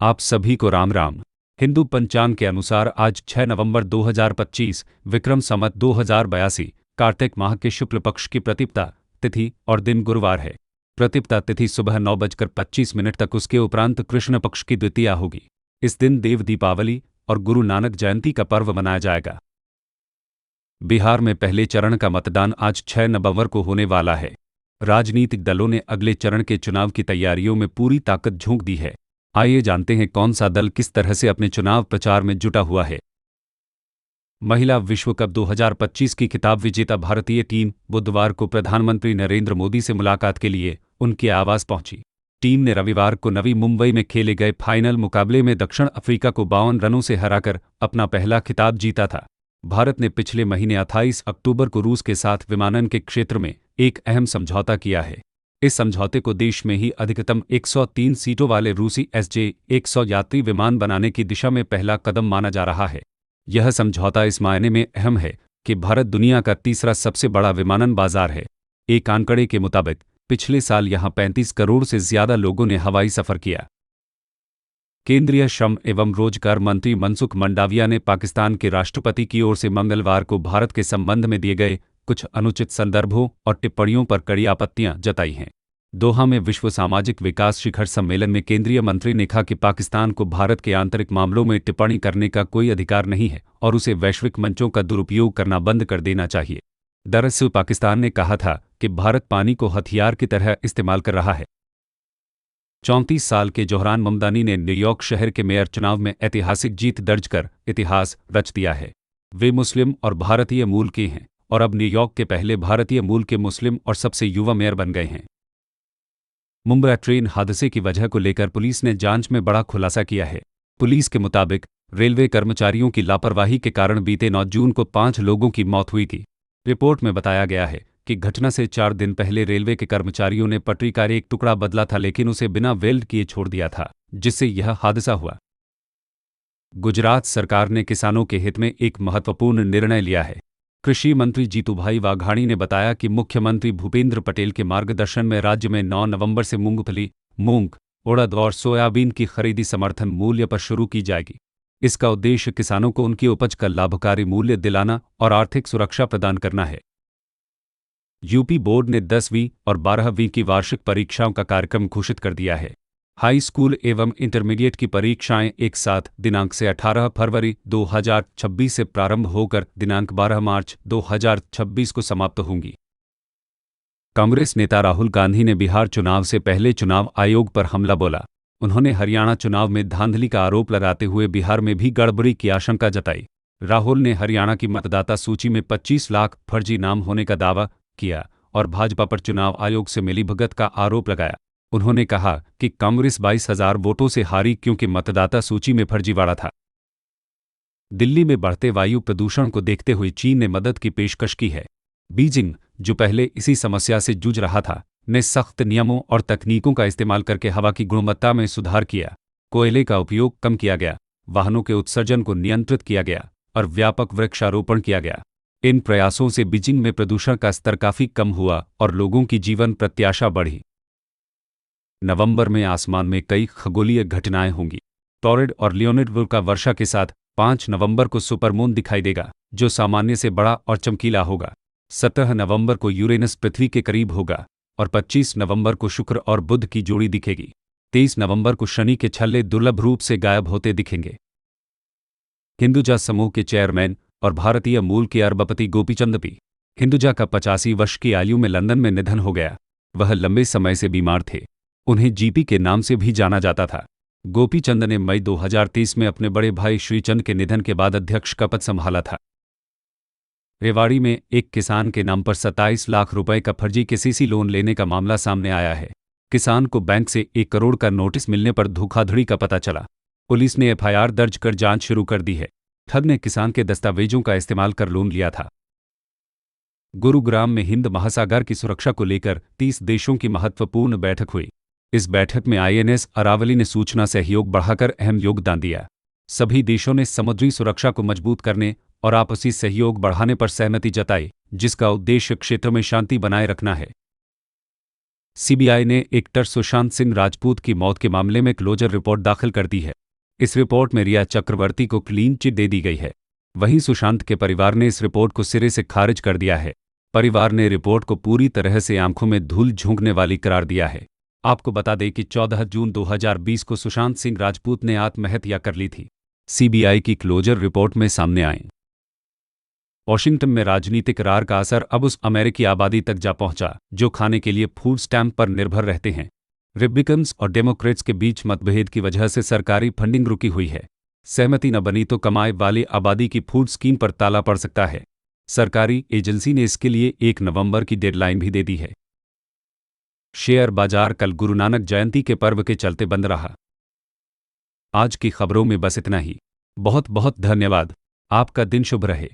आप सभी को राम राम। हिंदू पंचांग के अनुसार आज 6 नवंबर 2025 विक्रम संवत 2082 कार्तिक माह के शुक्ल पक्ष की प्रतिपदा तिथि और दिन गुरुवार है। प्रतिपदा तिथि सुबह 9:25 तक, उसके उपरांत कृष्ण पक्ष की द्वितीया होगी। इस दिन देव दीपावली और गुरु नानक जयंती का पर्व मनाया जाएगा। बिहार में पहले चरण का मतदान आज 6 नवंबर को होने वाला है। राजनीतिक दलों ने अगले चरण के चुनाव की तैयारियों में पूरी ताकत झोंक दी है। आइए जानते हैं कौन सा दल किस तरह से अपने चुनाव प्रचार में जुटा हुआ है। महिला विश्व कप 2025 की खिताब विजेता भारतीय टीम बुधवार को प्रधानमंत्री नरेंद्र मोदी से मुलाकात के लिए उनके आवास पहुंची। टीम ने रविवार को नवी मुंबई में खेले गए फाइनल मुकाबले में दक्षिण अफ्रीका को 52 रनों से हराकर अपना पहला खिताब जीता था। भारत ने पिछले महीने 28 अक्टूबर को रूस के साथ विमानन के क्षेत्र में एक अहम समझौता किया है। इस समझौते को देश में ही अधिकतम 103 सीटों वाले रूसी SJ-100 यात्री विमान बनाने की दिशा में पहला कदम माना जा रहा है। यह समझौता इस मायने में अहम है कि भारत दुनिया का तीसरा सबसे बड़ा विमानन बाजार है। एक आंकड़े के मुताबिक पिछले साल यहां 35 करोड़ से ज्यादा लोगों ने हवाई सफर किया। केंद्रीय श्रम एवं रोजगार मंत्री मनसुख मंडाविया ने पाकिस्तान के राष्ट्रपति की ओर से मंगलवार को भारत के संबंध में दिए गए कुछ अनुचित संदर्भों और टिप्पणियों पर कड़ी आपत्तियां जताई हैं। दोहा में विश्व सामाजिक विकास शिखर सम्मेलन में केंद्रीय मंत्री ने कहा कि पाकिस्तान को भारत के आंतरिक मामलों में टिप्पणी करने का कोई अधिकार नहीं है और उसे वैश्विक मंचों का दुरुपयोग करना बंद कर देना चाहिए। दरअसल पाकिस्तान ने कहा था कि भारत पानी को हथियार की तरह इस्तेमाल कर रहा है। 34 साल के जोहरान ममदानी ने न्यूयॉर्क शहर के मेयर चुनाव में ऐतिहासिक जीत दर्ज कर इतिहास रच दिया है। वे मुस्लिम और भारतीय मूल के हैं और अब न्यूयॉर्क के पहले भारतीय मूल के मुस्लिम और सबसे युवा मेयर बन गए हैं। मुंबई ट्रेन हादसे की वजह को लेकर पुलिस ने जांच में बड़ा खुलासा किया है। पुलिस के मुताबिक रेलवे कर्मचारियों की लापरवाही के कारण बीते 9 जून को 5 लोगों की मौत हुई थी। रिपोर्ट में बताया गया है कि घटना से 4 दिन पहले रेलवे के कर्मचारियों ने पटरी का एक टुकड़ा बदला था, लेकिन उसे बिना वेल्ड किए छोड़ दिया था, जिससे यह हादसा हुआ। गुजरात सरकार ने किसानों के हित में एक महत्वपूर्ण निर्णय लिया है। कृषि मंत्री जीतूभाई वाघाणी ने बताया कि मुख्यमंत्री भूपेंद्र पटेल के मार्गदर्शन में राज्य में 9 नवंबर से मूंगफली, मूंग, उड़द और सोयाबीन की खरीदी समर्थन मूल्य पर शुरू की जाएगी। इसका उद्देश्य किसानों को उनकी उपज का लाभकारी मूल्य दिलाना और आर्थिक सुरक्षा प्रदान करना है। यूपी बोर्ड ने 10वीं और 12वीं की वार्षिक परीक्षाओं का कार्यक्रम घोषित कर दिया है। हाई स्कूल एवं इंटरमीडिएट की परीक्षाएं एक साथ दिनांक से 18 फरवरी 2026 से प्रारंभ होकर दिनांक 12 मार्च 2026 को समाप्त होंगी। कांग्रेस नेता राहुल गांधी ने बिहार चुनाव से पहले चुनाव आयोग पर हमला बोला। उन्होंने हरियाणा चुनाव में धांधली का आरोप लगाते हुए बिहार में भी गड़बड़ी की आशंका जताई। राहुल ने हरियाणा की मतदाता सूची में 25 लाख फर्जी नाम होने का दावा किया और भाजपा पर चुनाव आयोग से मिलीभगत का आरोप लगाया। उन्होंने कहा कि कांग्रेस 22,000 वोटों से हारी क्योंकि मतदाता सूची में फर्जीवाड़ा था। दिल्ली में बढ़ते वायु प्रदूषण को देखते हुए चीन ने मदद की पेशकश की है। बीजिंग, जो पहले इसी समस्या से जूझ रहा था, ने सख्त नियमों और तकनीकों का इस्तेमाल करके हवा की गुणवत्ता में सुधार किया। कोयले का उपयोग कम किया गया, वाहनों के उत्सर्जन को नियंत्रित किया गया और व्यापक वृक्षारोपण किया गया। इन प्रयासों से बीजिंग में प्रदूषण का स्तर काफी कम हुआ और लोगों की जीवन प्रत्याशा बढ़ी। नवंबर में आसमान में कई खगोलीय घटनाएं होंगी। टॉरैड और लियोनिड वुल्का वर्षा के साथ 5 नवंबर को सुपरमून दिखाई देगा, जो सामान्य से बड़ा और चमकीला होगा। 17 नवंबर को यूरेनस पृथ्वी के करीब होगा और 25 नवंबर को शुक्र और बुध की जोड़ी दिखेगी। 23 नवंबर को शनि के छल्ले दुर्लभ रूप से गायब होते दिखेंगे। हिंदुजा समूह के चेयरमैन और भारतीय मूल के अरबपति गोपीचंद पी हिंदुजा का 85 वर्ष की आयु में लंदन में निधन हो गया। वह लंबे समय से बीमार थे। उन्हें जीपी के नाम से भी जाना जाता था। गोपीचंद ने मई 2023 में अपने बड़े भाई श्रीचंद के निधन के बाद अध्यक्ष का पद संभाला था। रेवाड़ी में एक किसान के नाम पर 27 लाख रुपए का फर्जी केसीसी लोन लेने का मामला सामने आया है। किसान को बैंक से 1 करोड़ का नोटिस मिलने पर धोखाधड़ी का पता चला। पुलिस ने FIR दर्ज कर जांच शुरू कर दी है। ठग ने किसान के दस्तावेजों का इस्तेमाल कर लोन लिया था। गुरुग्राम में हिंद महासागर की सुरक्षा को लेकर 30 देशों की महत्वपूर्ण बैठक हुई। इस बैठक में INS अरावली ने सूचना सहयोग बढ़ाकर अहम योगदान दिया। सभी देशों ने समुद्री सुरक्षा को मजबूत करने और आपसी सहयोग बढ़ाने पर सहमति जताई, जिसका उद्देश्य क्षेत्र में शांति बनाए रखना है। सीबीआई ने एक्टर सुशांत सिंह राजपूत की मौत के मामले में क्लोजर रिपोर्ट दाखिल कर दी है। इस रिपोर्ट में रिया चक्रवर्ती को क्लीन चिट दे दी गई है। वहीं सुशांत के परिवार ने इस रिपोर्ट को सिरे से खारिज कर दिया है। परिवार ने रिपोर्ट को पूरी तरह से आंखों में धूल झोंकने वाली करार दिया है। आपको बता दें कि 14 जून 2020 को सुशांत सिंह राजपूत ने आत्महत्या कर ली थी। सीबीआई की क्लोजर रिपोर्ट में सामने आए वॉशिंगटन में राजनीतिक रार का असर अब उस अमेरिकी आबादी तक जा पहुंचा जो खाने के लिए फूड स्टैम्प पर निर्भर रहते हैं। रिपब्लिकन्स और डेमोक्रेट्स के बीच मतभेद की वजह से सरकारी फंडिंग रुकी हुई है। सहमति न बनी तो कमाई वाली आबादी की फूड स्कीम पर ताला पड़ सकता है। सरकारी एजेंसी ने इसके लिए 1 नवंबर की डेडलाइन भी दे दी है। शेयर बाजार कल गुरु नानक जयंती के पर्व के चलते बंद रहा। आज की खबरों में बस इतना ही। बहुत बहुत धन्यवाद। आपका दिन शुभ रहे।